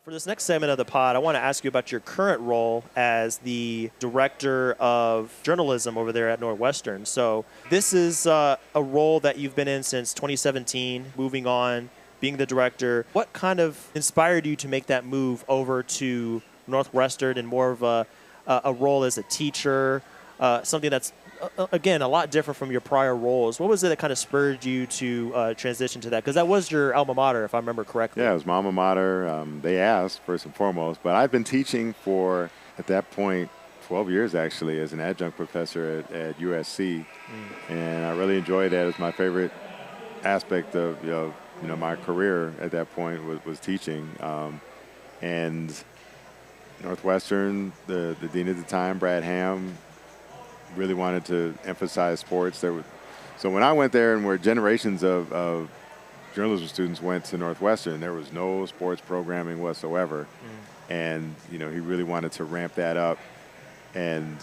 For this next segment of the pod, I want to ask you about your current role as the director of journalism over there at Northwestern. So this is a role that you've been in since 2017, moving on, being the director. What kind of inspired you to make that move over to Northwestern and more of a role as a teacher, something that's, again, a lot different from your prior roles? What was it that kind of spurred you to transition to that? Because that was your alma mater, if I remember correctly. Yeah, it was my alma mater. They asked, first and foremost. But I've been teaching for, at that point, 12 years, actually, as an adjunct professor at USC. And I really enjoyed that. It was my favorite aspect of my career at that point was teaching. And Northwestern, the dean at the time, Brad Ham, really wanted to emphasize sports. So when I went there, and where generations of journalism students went to Northwestern, there was no sports programming whatsoever. And he really wanted to ramp that up and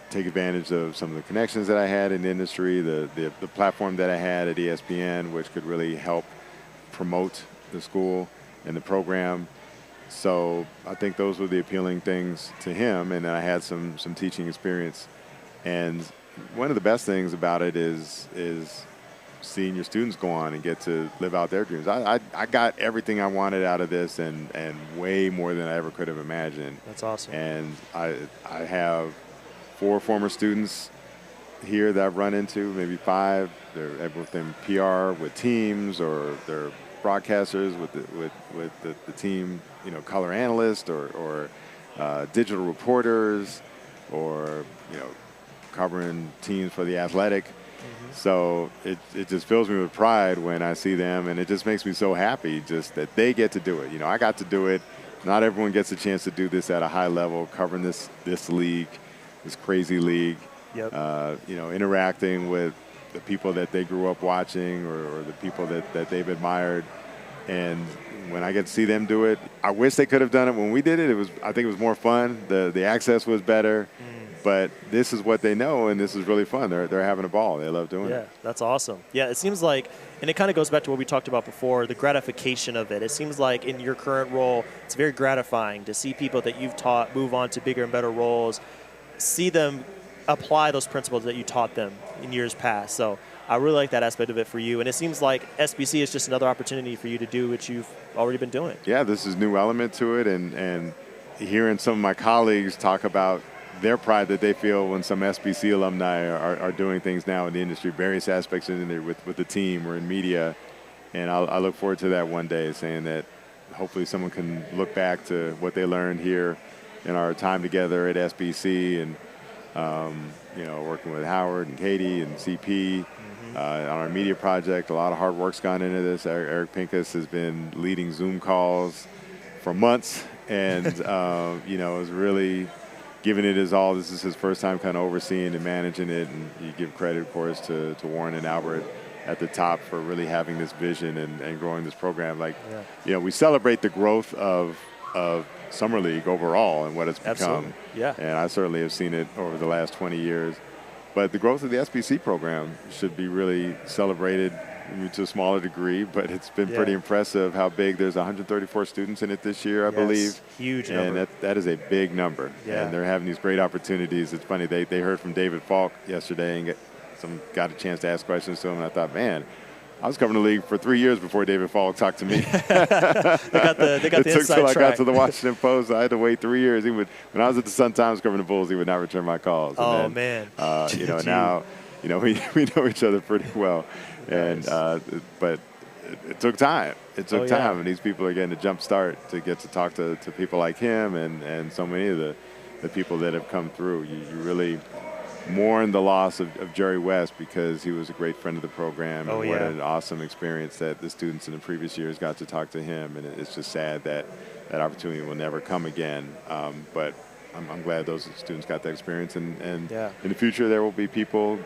take advantage of some of the connections that I had in the industry, the platform that I had at ESPN, which could really help promote the school and the program. So I think those were the appealing things to him, and then I had some teaching experience. And one of the best things about it is seeing your students go on and get to live out their dreams. I got everything I wanted out of this, and way more than I ever could have imagined. That's awesome. And I have 4 former students here that I've run into, maybe 5. They're within PR with teams, or they're broadcasters with the team, color analysts or digital reporters, or covering teams for The Athletic. So it just fills me with pride when I see them, and it just makes me so happy just that they get to do it. I got to do it. Not everyone gets a chance to do this at a high level, covering this league, this crazy league. Yep. Interacting with the people that they grew up watching, or the people that they've admired. And when I get to see them do it, I wish they could have done it when we did it. I think it was more fun. The access was better. But this is what they know, and this is really fun. They're having a ball. They love doing it. Yeah, that's awesome. Yeah, it seems like, and it kind of goes back to what we talked about before, the gratification of it. It seems like in your current role, it's very gratifying to see people that you've taught move on to bigger and better roles, see them apply those principles that you taught them in years past. So I really like that aspect of it for you. And it seems like SBC is just another opportunity for you to do what you've already been doing. Yeah, this is a new element to it. And hearing some of my colleagues talk about their pride that they feel when some SBC alumni are doing things now in the industry, various aspects in there with the team or in media. And I look forward to that one day, saying that hopefully someone can look back to what they learned here in our time together at SBC, and working with Howard and Katie and CP on our media project. A lot of hard work's gone into this. Eric Pincus has been leading Zoom calls for months, and is really giving it his all. This is his first time kind of overseeing and managing it, and you give credit, of course, to Warren and Albert at the top for really having this vision and growing this program. We celebrate the growth of Summer League overall and what it's become. Absolutely. Yeah. And I certainly have seen it over the last 20 years. But the growth of the SBC program should be really celebrated to a smaller degree, but it's been pretty impressive how big. There's 134 students in it this year, I believe. Huge number. And that is a big number. Yeah. And they're having these great opportunities. It's funny, they heard from David Falk yesterday and got a chance to ask questions to him, and I thought, man, I was covering the league for 3 years before David Falk talked to me. They got the it took inside till I track. got to the Washington Post. I had to wait 3 years. When I was at the Sun-Times covering the Bulls, he would not return my calls. And man. Now, we know each other pretty well. Nice. And but it took time. It took time, and these people are getting a jump start to get to talk to people like him and so many of the people that have come through. You really mourn the loss of Jerry West, because he was a great friend of the program. And what an awesome experience that the students in the previous years got to talk to him. And it's just sad that that opportunity will never come again. But I'm glad those students got that experience. And in the future, there will be people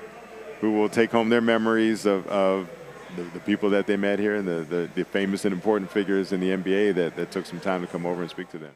who will take home their memories of the people that they met here, and the famous and important figures in the NBA that took some time to come over and speak to them.